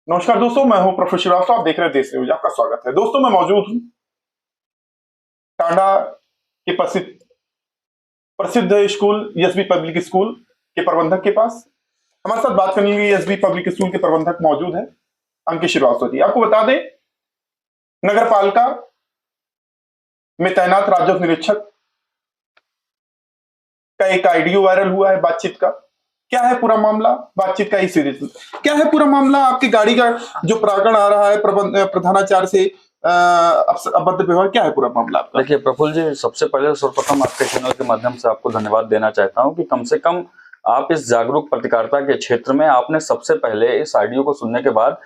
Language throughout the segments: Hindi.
नमस्कार दोस्तों, मैं हूं प्रोफेसर श्रीवास्तव। आप देख रहे हैं देश न्यूज। आपका स्वागत है। दोस्तों, मैं मौजूद हूं टांडा के प्रसिद्ध प्रसिद्ध स्कूल एसबी पब्लिक स्कूल के प्रबंधक के पास। हमारे साथ बात करने के लिए एसबी पब्लिक स्कूल के प्रबंधक मौजूद है, अंकित श्रीवास्तव जी। आपको बता दें, नगर पालिका में तैनात राजस्व निरीक्षक का एक ऑडियो वायरल हुआ है बातचीत का। क्या है पूरा मामला? बातचीत का ही सीरीज क्या है पूरा मामला? आपकी गाड़ी का जो प्रांगण आ रहा है प्रधानाचार्य से अभद्र व्यवहार, क्या है पूरा मामला आपका? देखिए प्रफुल्ल जी, सबसे पहले सर्वप्रथम आपके चैनल के माध्यम से आपको धन्यवाद देना चाहता हूं कि कम से कम आप इस जागरूक पत्रकारिता के क्षेत्र में आपने सबसे पहले इस ऑडियो को सुनने के बाद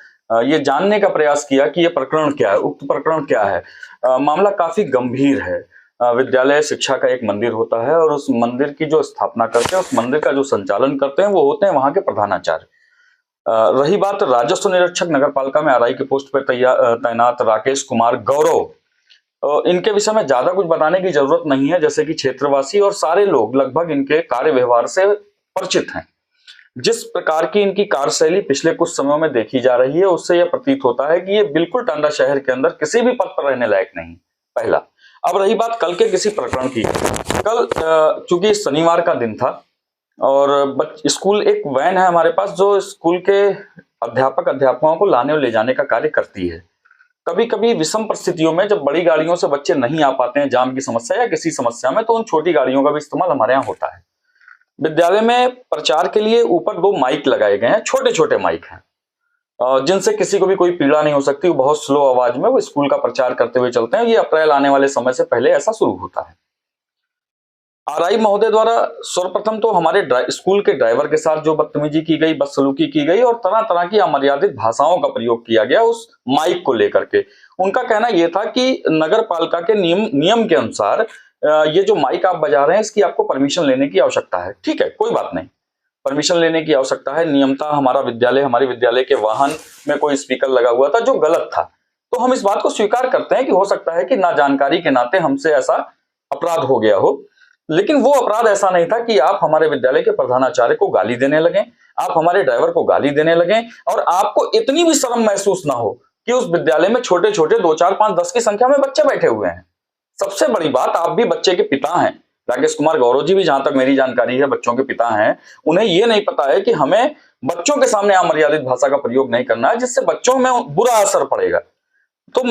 ये जानने का प्रयास किया कि ये प्रकरण क्या है, उक्त प्रकरण क्या है। मामला काफी गंभीर है। विद्यालय शिक्षा का एक मंदिर होता है और उस मंदिर की जो स्थापना करते हैं, उस मंदिर का जो संचालन करते हैं, वो होते हैं वहां के प्रधानाचार्य। रही बात राजस्व निरीक्षक नगर पालिका में आरआई की पोस्ट पर तैनात राकेश कुमार गौरव, इनके विषय में ज्यादा कुछ बताने की जरूरत नहीं है। जैसे कि क्षेत्रवासी और सारे लोग लगभग इनके कार्य व्यवहार से परिचित हैं। जिस प्रकार की इनकी कार्यशैली पिछले कुछ समयों में देखी जा रही है, उससे यह प्रतीत होता है कि ये बिल्कुल टांडा शहर के अंदर किसी भी पद पर रहने लायक नहीं। पहला। अब रही बात कल के किसी प्रकरण की। कल चूंकि शनिवार का दिन था और स्कूल एक वैन है हमारे पास जो स्कूल के अध्यापक अध्यापकों को लाने और ले जाने का कार्य करती है। कभी कभी विषम परिस्थितियों में जब बड़ी गाड़ियों से बच्चे नहीं आ पाते हैं, जाम की समस्या या किसी समस्या में, तो उन छोटी गाड़ियों का भी इस्तेमाल हमारे यहाँ होता है। विद्यालय में प्रचार के लिए ऊपर 2 माइक लगाए गए हैं, छोटे छोटे माइक हैं, जिनसे किसी को भी कोई पीड़ा नहीं हो सकती। वो बहुत स्लो आवाज में वो स्कूल का प्रचार करते हुए चलते हैं। ये अप्रैल आने वाले समय से पहले ऐसा शुरू होता है। आरआई महोदय द्वारा सर्वप्रथम तो हमारे स्कूल के ड्राइवर के साथ जो बदतमीजी की गई, बदसलूकी की गई और तरह तरह की अमर्यादित भाषाओं का प्रयोग किया गया उस माइक को लेकर के। उनका कहना यह था कि नगर पालिका के नियम के अनुसार ये जो माइक आप बजा रहे हैं, इसकी आपको परमिशन लेने की आवश्यकता है। ठीक है, कोई बात नहीं, परमिशन लेने की आवश्यकता है। नियमतः हमारे विद्यालय के वाहन में कोई स्पीकर लगा हुआ था जो गलत था। तो हम इस बात को स्वीकार करते हैं कि हो सकता है कि ना जानकारी के नाते हमसे ऐसा अपराध हो गया हो, लेकिन वो अपराध ऐसा नहीं था कि आप हमारे विद्यालय के प्रधानाचार्य को गाली देने लगे, आप हमारे ड्राइवर को गाली देने लगे और आपको इतनी भी शर्म महसूस ना हो कि उस विद्यालय में छोटे छोटे 2, 4, 5, 10 की संख्या में बच्चे बैठे हुए हैं। सबसे बड़ी बात, आप भी बच्चे के पिता हैं। राकेश कुमार गौरव जी भी, जहां तक मेरी जानकारी है, बच्चों के पिता हैं। उन्हें यह नहीं पता है कि हमें बच्चों के सामने अमर्यादित भाषा का प्रयोग नहीं करना है, जिससे बच्चों में बुरा असर पड़ेगा। तो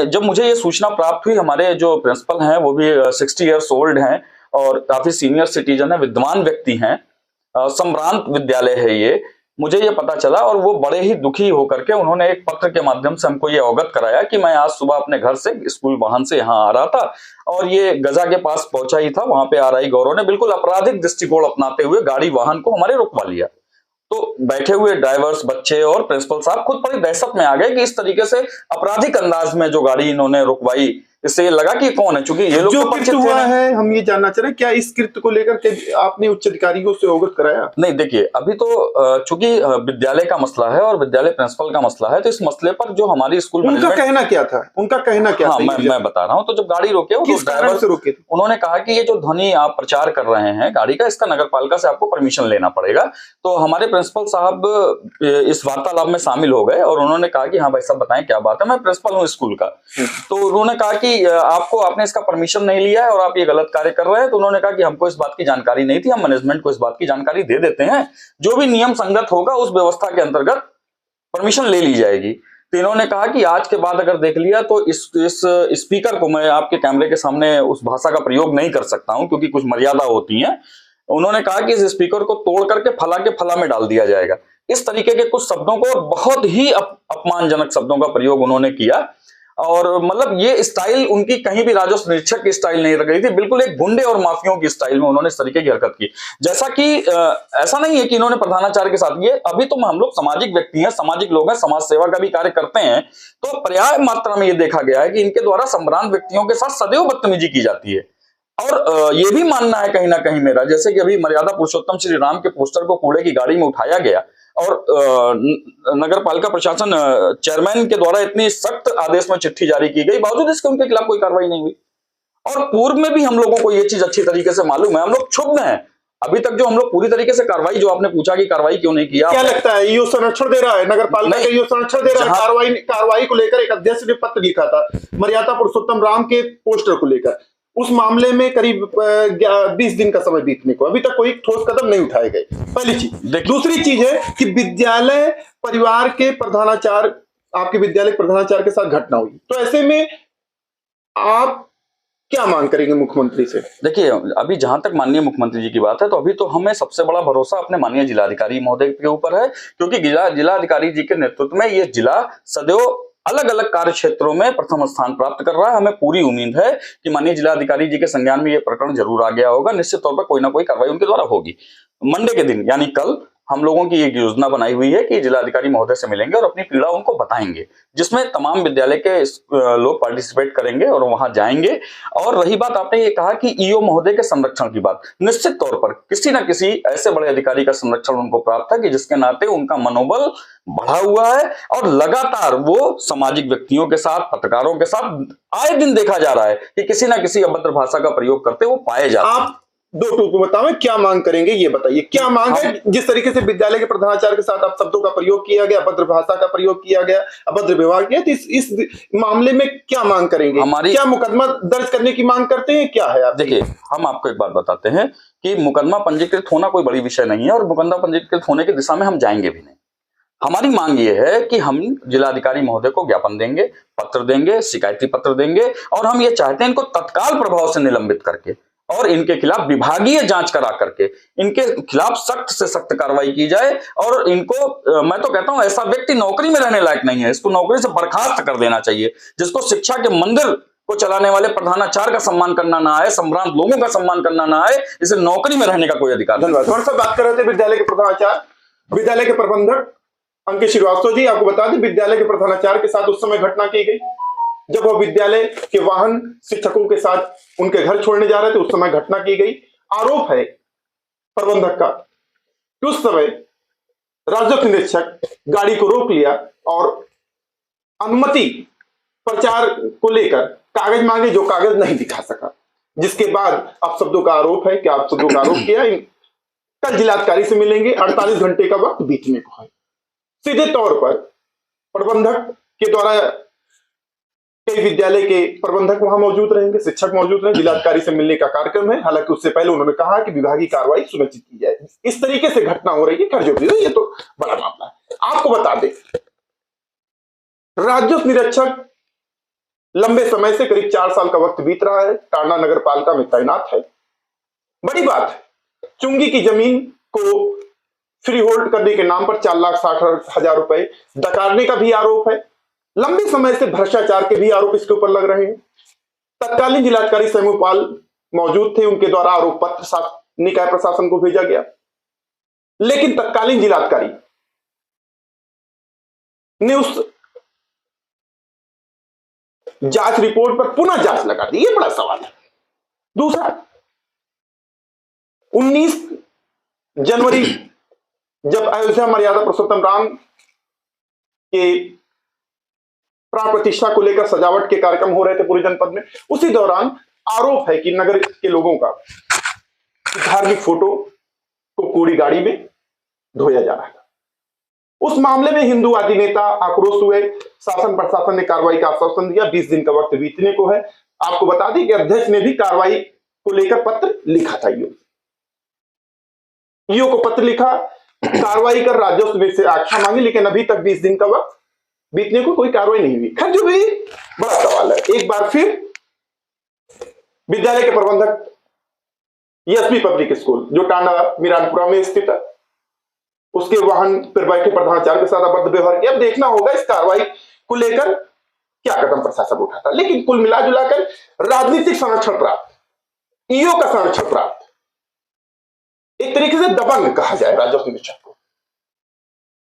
जब मुझे ये सूचना प्राप्त हुई, हमारे जो प्रिंसिपल हैं वो भी 60 ईयर्स ओल्ड हैं और काफी सीनियर सिटीजन है, विद्वान व्यक्ति हैं, संभ्रांत विद्यालय है ये, मुझे ये पता चला और वो बड़े ही दुखी होकर के उन्होंने एक पत्र के माध्यम से हमको ये अवगत कराया कि मैं आज सुबह अपने घर से स्कूल वाहन से यहाँ आ रहा था और ये गजा के पास पहुंचा ही था। वहां पे आरआई गौरव ने बिल्कुल आपराधिक दृष्टिकोण अपनाते हुए गाड़ी वाहन को हमारे रुकवा लिया। तो बैठे हुए ड्राइवर्स, बच्चे और प्रिंसिपल साहब खुद बड़ी दहशत में आ गए कि इस तरीके से आपराधिक अंदाज में जो गाड़ी इन्होंने रुकवाई, इससे ये लगा कि कौन है। चूंकि ये लोग जो कृत्य हुआ है, हम ये जानना चाह रहे हैं, क्या इस कृत्य को लेकर के आपने उच्च अधिकारियों से अवगत कराया? नहीं, देखिए अभी तो चूंकि विद्यालय का मसला है और विद्यालय प्रिंसिपल का मसला है, तो इस मसले पर जो हमारी स्कूल उनका कहना क्या था? उनका कहना क्या? हाँ, मैं बता रहा हूँ। तो जब गाड़ी रोके, वो किस कारण से रोके? उन्होंने कहा कि ये जो ध्वनि आप प्रचार कर रहे हैं गाड़ी का, इसका नगर पालिका से आपको परमिशन लेना पड़ेगा। तो हमारे प्रिंसिपल साहब इस वार्तालाप में शामिल हो गए और उन्होंने कहा कि हाँ भाई साहब, बताएं क्या बात है, मैं प्रिंसिपल हूँ स्कूल का। तो उन्होंने कहा कि आपने इसका परमिशन नहीं लिया है और आप ये गलत कार्य कर रहे हैं। तो उन्होंने कहा कि हमको इस बात की जानकारी नहीं थी, हम मैनेजमेंट को इस बात की जानकारी दे देते हैं, जो भी नियम संगत होगा उस व्यवस्था के अंतर्गत परमिशन ले ली जाएगी। तो इन्होंने कहा कि आज के बाद अगर देख लिया तो इस स्पीकर को मैं आपके कैमरे के सामने उस भाषा का प्रयोग नहीं कर सकता हूं, क्योंकि कुछ मर्यादा होती है। उन्होंने कहा कि इस स्पीकर को तोड़ करके फला में डाल दिया जाएगा। इस तरीके के कुछ शब्दों को, बहुत ही अपमानजनक शब्दों का प्रयोग उन्होंने किया। और मतलब ये स्टाइल उनकी कहीं भी राजस्व निरीक्षक की स्टाइल नहीं लग रही थी, बिल्कुल एक गुंडे और माफियों की स्टाइल में उन्होंने इस तरीके की हरकत की। जैसा कि ऐसा नहीं है कि इन्होंने प्रधानाचार्य के साथ, ये अभी तो हम लोग सामाजिक व्यक्ति हैं, सामाजिक लोग हैं, समाज सेवा का भी कार्य करते हैं, तो पर्याय मात्रा में ये देखा गया है कि इनके द्वारा संभ्रांत व्यक्तियों के साथ सदैव बदतमीजी की जाती है। और ये भी मानना है कहीं ना कहीं मेरा, जैसे कि अभी मर्यादा पुरुषोत्तम श्री राम के पोस्टर को कूड़े की गाड़ी में उठाया गया और नगर पालिका प्रशासन चेयरमैन के द्वारा इतनी सख्त आदेश में चिट्ठी जारी की गई, बावजूद इसके उनके खिलाफ कोई कार्रवाई नहीं हुई। और पूर्व में भी हम लोगों को ये चीज अच्छी तरीके से मालूम है, हम लोग क्षुब्ध हैं अभी तक जो हम लोग पूरी तरीके से कार्रवाई, जो आपने पूछा कि कार्रवाई क्यों नहीं किया, क्या लगता है ईओ संरक्षण दे रहा है, नगर पालिका का ईओ संरक्षण दे रहा है? कार्रवाई को लेकर एक अध्यक्ष ने पत्र लिखा था मर्यादा पुरुषोत्तम राम के पोस्टर को लेकर। उस मामले में करीब 20 दिन का समय बीतने को, अभी तक कोई ठोस कदम नहीं उठाए गए। पहली चीज। दूसरी चीज है कि विद्यालय परिवार के प्रधानाचार्य, आपके विद्यालय प्रधानाचार्य के साथ घटना हुई, तो ऐसे में आप क्या मांग करेंगे मुख्यमंत्री से? देखिए, अभी जहां तक माननीय मुख्यमंत्री जी की बात है, तो अभी तो हमें सबसे बड़ा भरोसा अपने माननीय जिलाधिकारी महोदय के ऊपर है, क्योंकि जिलाधिकारी जी के नेतृत्व में ये जिला सदैव अलग अलग कार्य क्षेत्रों में प्रथम स्थान प्राप्त कर रहा है। हमें पूरी उम्मीद है कि माननीय जिलाधिकारी जी के संज्ञान में ये प्रकरण जरूर आ गया होगा। निश्चित तौर पर कोई ना कोई कार्रवाई उनके द्वारा होगी। मंडे के दिन यानी कल हम लोगों की एक योजना बनाई हुई है कि जिलाधिकारी महोदय से मिलेंगे और अपनी पीड़ा उनको बताएंगे, जिसमें तमाम विद्यालय के लोग पार्टिसिपेट करेंगे और वहां जाएंगे। और रही बात, आपने ये कहा कि ईओ महोदय के संरक्षण की बात, निश्चित तौर पर किसी न किसी ऐसे बड़े अधिकारी का संरक्षण उनको प्राप्त है कि जिसके नाते उनका मनोबल बढ़ा हुआ है और लगातार वो सामाजिक व्यक्तियों के साथ, पत्रकारों के साथ आए दिन देखा जा रहा है कि किसी न किसी अभद्र भाषा का प्रयोग करते वो पाए जाते हैं। आप दो टूक में बताओ, क्या मांग करेंगे ये बताइए, क्या मांग है? जिस तरीके से विद्यालय के प्रधानाचार्य के साथ आप शब्दों का प्रयोग किया गया, अभद्र भाषा का प्रयोग किया गया, अभद्र व्यवहार किया, तो इस मामले में क्या मांग करेंगे? क्या मुकदमा दर्ज करने की मांग करते हैं, क्या है? आप देखिए, हम आपको एक बात बताते हैं कि मुकदमा पंजीकृत होना कोई बड़ी विषय नहीं है और मुकदमा पंजीकृत होने की दिशा में हम जाएंगे भी नहीं। हमारी मांग ये है कि हम जिलाधिकारी महोदय को ज्ञापन देंगे, पत्र देंगे, शिकायती पत्र देंगे, और हम ये चाहते हैं इनको तत्काल प्रभाव से निलंबित करके और इनके खिलाफ विभागीय जांच करा करके इनके खिलाफ सख्त से सख्त कार्रवाई की जाए। और इनको, मैं तो कहता हूं, ऐसा व्यक्ति नौकरी में रहने लायक नहीं है, इसको नौकरी से बर्खास्त कर देना चाहिए। जिसको शिक्षा के मंदिर को चलाने वाले प्रधानाचार्य का सम्मान करना ना आए, संभ्रांत लोगों का सम्मान करना ना आए, इसे नौकरी में रहने का कोई अधिकार नहीं। धन्यवाद। सब बात कर रहे थे विद्यालय के प्रधानाचार्य, विद्यालय के प्रबंधक अंकित श्रीवास्तव जी। आपको बता दें, विद्यालय के प्रधानाचार्य के साथ उस समय घटना की गई जब वह विद्यालय के वाहन शिक्षकों के साथ उनके घर छोड़ने जा रहे थे, उस समय घटना की गई। आरोप है प्रबंधक का कि उस समय राजस्व निरीक्षक गाड़ी को रोक लिया और अनुमति प्रचार को लेकर कागज मांगे, जो कागज नहीं दिखा सका, जिसके बाद आप शब्दों का आरोप है कि आप शब्दों का आरोप किया। कल जिलाधिकारी से मिलेंगे, 48 घंटे का वक्त बीतने को है। सीधे तौर पर प्रबंधक के द्वारा कई विद्यालय के प्रबंधक वहां मौजूद रहेंगे, शिक्षक मौजूद रहेंगे, जिलाधिकारी से मिलने का कार्यक्रम है। हालांकि उससे पहले उन्होंने कहा कि विभागीय कार्रवाई सुनिश्चित की जाए। इस तरीके से घटना हो रही है, खर्च हो रही है, ये तो बड़ा मामला है। आपको बता दें, राजस्व निरीक्षक लंबे समय से, करीब 4 साल का वक्त बीत रहा है, टांडा नगर पालिका में तैनात है। बड़ी बात है, चुंगी की जमीन को फ्री होल्ड करने के नाम पर 4,60,000 रुपए डकारने का भी आरोप है। लंबे समय से भ्रष्टाचार के भी आरोप इसके ऊपर लग रहे हैं। तत्कालीन जिलाधिकारी समूहपाल मौजूद थे, उनके द्वारा आरोप पत्र निकाय प्रशासन को भेजा गया, लेकिन तत्कालीन जिलाधिकारी ने उस जांच रिपोर्ट पर पुनः जांच लगा दी। ये बड़ा सवाल है। दूसरा, 19 जनवरी जब अयोध्या मर्यादा पुरुषोत्तम राम के प्राण प्रतिष्ठा को लेकर सजावट के कार्यक्रम हो रहे थे पूरे जनपद में, उसी दौरान आरोप है कि नगर के लोगों का धार्मिक फोटो को कूड़ी गाड़ी में धोया जा रहा था। उस मामले में हिंदूवादी नेता आक्रोश हुए, शासन प्रशासन ने कार्रवाई का आश्वासन दिया। 20 दिन का वक्त बीतने को है। आपको बता दें कि अध्यक्ष ने भी कार्रवाई को लेकर पत्र लिखा था। ईओ को पत्र लिखा, कार्रवाई कर राजस्व से आख्या मांगी, लेकिन अभी तक 20 दिन का वक्त बीतने को कोई कार्रवाई नहीं हुई। खैर, जो भी बड़ा सवाल है, एक बार फिर विद्यालय के प्रबंधक एसबी पब्लिक स्कूल जो टांडा मिरानपुरा में स्थित है, उसके वाहन पर बैठे प्रधानाचार्य के साथ अभद्र व्यवहार किया। अब देखना होगा इस कार्रवाई को लेकर क्या कदम प्रशासन उठाता। लेकिन कुल मिला जुलाकर राजनीतिक संरक्षण प्राप्त, ईओ का संरक्षण प्राप्त, एक तरीके से दबंग कहा जाए राजस्व निरीक्षक को,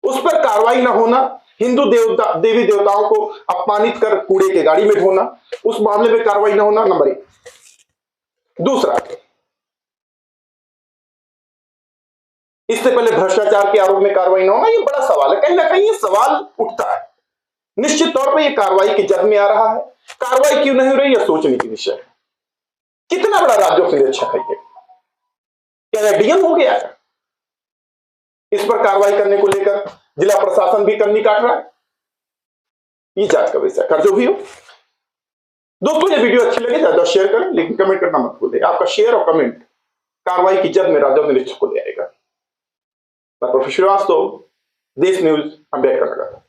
उस पर कार्रवाई न होना, हिंदू देवी देवताओं को अपमानित कर कूड़े के गाड़ी में ढोना, उस मामले में कार्रवाई न होना, नंबर 1। दूसरा, इससे पहले भ्रष्टाचार के आरोप में कार्रवाई न होना, ये बड़ा सवाल है। कहीं ना कहीं ये सवाल उठता है। निश्चित तौर पर यह कार्रवाई की जद में आ रहा है। कार्रवाई क्यों नहीं हो रही, यह सोचने की विषय है। कितना बड़ा राजस्व निरीक्षक है ये, क्या यह डीएम हो गया है? इस पर कार्रवाई करने को लेकर जिला प्रशासन भी कन्नी काट रहा है। ये जांच का विषय कर जो भी हो। दोस्तों ये वीडियो अच्छी लगे ज्यादा शेयर करें, लेकिन कमेंट करना मत भूलें। आपका शेयर और कमेंट कार्रवाई की जद में राजस्व निरीक्षक को ले आएगा। मैं प्रोफेसर श्रीवास्तव, देश न्यूज, अम्बेडकर नगर।